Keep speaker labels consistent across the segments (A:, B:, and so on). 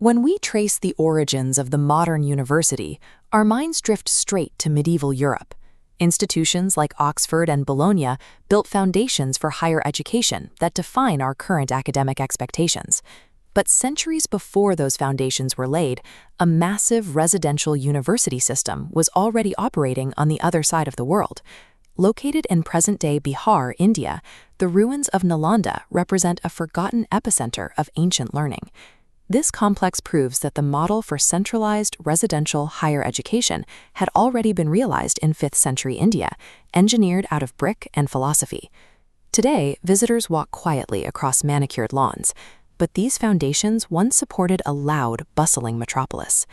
A: When we trace the origins of the modern university, our minds drift straight to medieval Europe. Institutions like Oxford and Bologna built foundations for higher education that define our current academic expectations. But centuries before those foundations were laid, a massive residential university system was already operating on the other side of the world. Located in present-day Bihar, India, the ruins of Nalanda represent a forgotten epicenter of ancient learning. This complex proves that the model for centralized residential higher education had already been realized in 5th century India, engineered out of brick and philosophy. Today, visitors walk quietly across manicured lawns, but these foundations once supported a loud, bustling metropolis.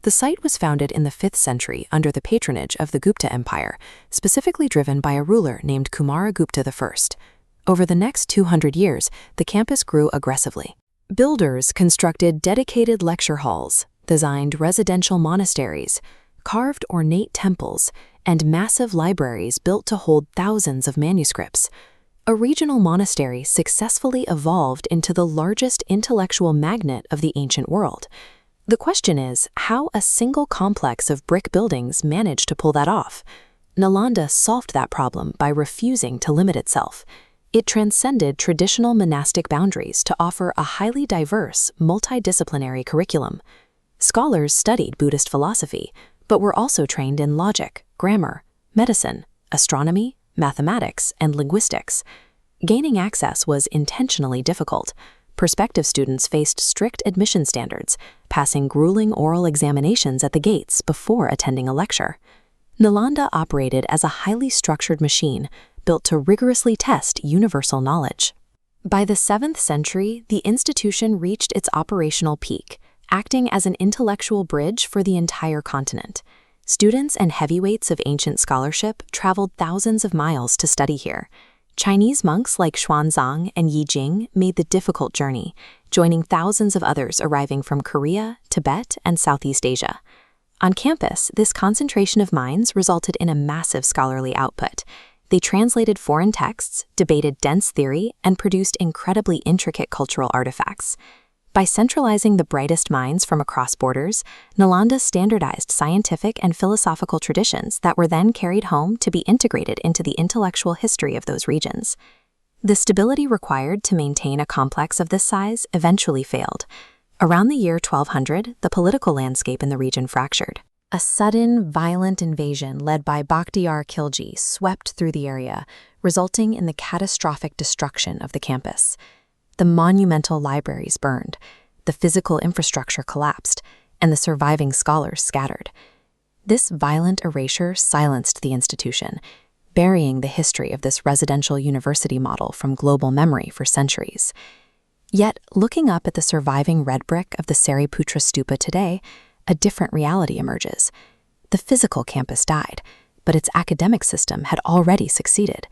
A: The site was founded in the 5th century under the patronage of the Gupta Empire, specifically driven by a ruler named Kumaragupta I. Over the next 200 years, the campus grew aggressively. Builders constructed dedicated lecture halls, designed residential monasteries, carved ornate temples, and massive libraries built to hold thousands of manuscripts. A regional monastery successfully evolved into the largest intellectual magnet of the ancient world. The question is how a single complex of brick buildings managed to pull that off. Nalanda solved that problem by refusing to limit itself. It transcended traditional monastic boundaries to offer a highly diverse, multidisciplinary curriculum. Scholars studied Buddhist philosophy, but were also trained in logic, grammar, medicine, astronomy, mathematics, and linguistics. Gaining access was intentionally difficult. Prospective students faced strict admission standards, passing grueling oral examinations at the gates before attending a lecture. Nalanda operated as a highly structured machine, built to rigorously test universal knowledge. By the 7th century, the institution reached its operational peak, acting as an intellectual bridge for the entire continent. Students and heavyweights of ancient scholarship traveled thousands of miles to study here. Chinese monks like Xuanzang and Yi Jing made the difficult journey, joining thousands of others arriving from Korea, Tibet, and Southeast Asia. On campus, this concentration of minds resulted in a massive scholarly output. They translated foreign texts, debated dense theory, and produced incredibly intricate cultural artifacts. By centralizing the brightest minds from across borders, Nalanda standardized scientific and philosophical traditions that were then carried home to be integrated into the intellectual history of those regions. The stability required to maintain a complex of this size eventually failed. Around the year 1200, the political landscape in the region fractured. A sudden, violent invasion led by Bakhtiar Khilji swept through the area, resulting in the catastrophic destruction of the campus. The monumental libraries burned, the physical infrastructure collapsed, and the surviving scholars scattered. This violent erasure silenced the institution, burying the history of this residential university model from global memory for centuries. Yet, looking up at the surviving red brick of the Sariputra Stupa today, a different reality emerges. The physical campus died, but its academic system had already succeeded.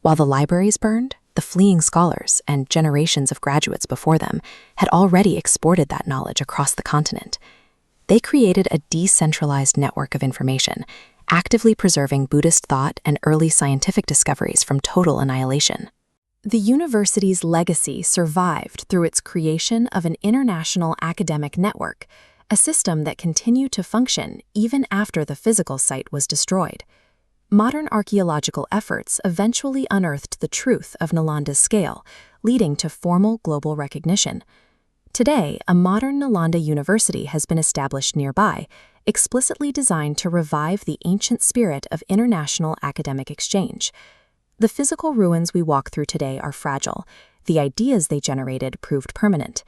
A: While the libraries burned, the fleeing scholars and generations of graduates before them had already exported that knowledge across the continent. They created a decentralized network of information, actively preserving Buddhist thought and early scientific discoveries from total annihilation. The university's legacy survived through its creation of an international academic network, a system that continued to function even after the physical site was destroyed. Modern archaeological efforts eventually unearthed the truth of Nalanda's scale, leading to formal global recognition. Today, a modern Nalanda University has been established nearby, explicitly designed to revive the ancient spirit of international academic exchange. The physical ruins we walk through today are fragile. The ideas they generated proved permanent.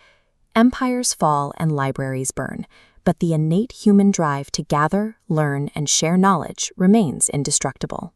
A: Empires fall and libraries burn, but the innate human drive to gather, learn, and share knowledge remains indestructible.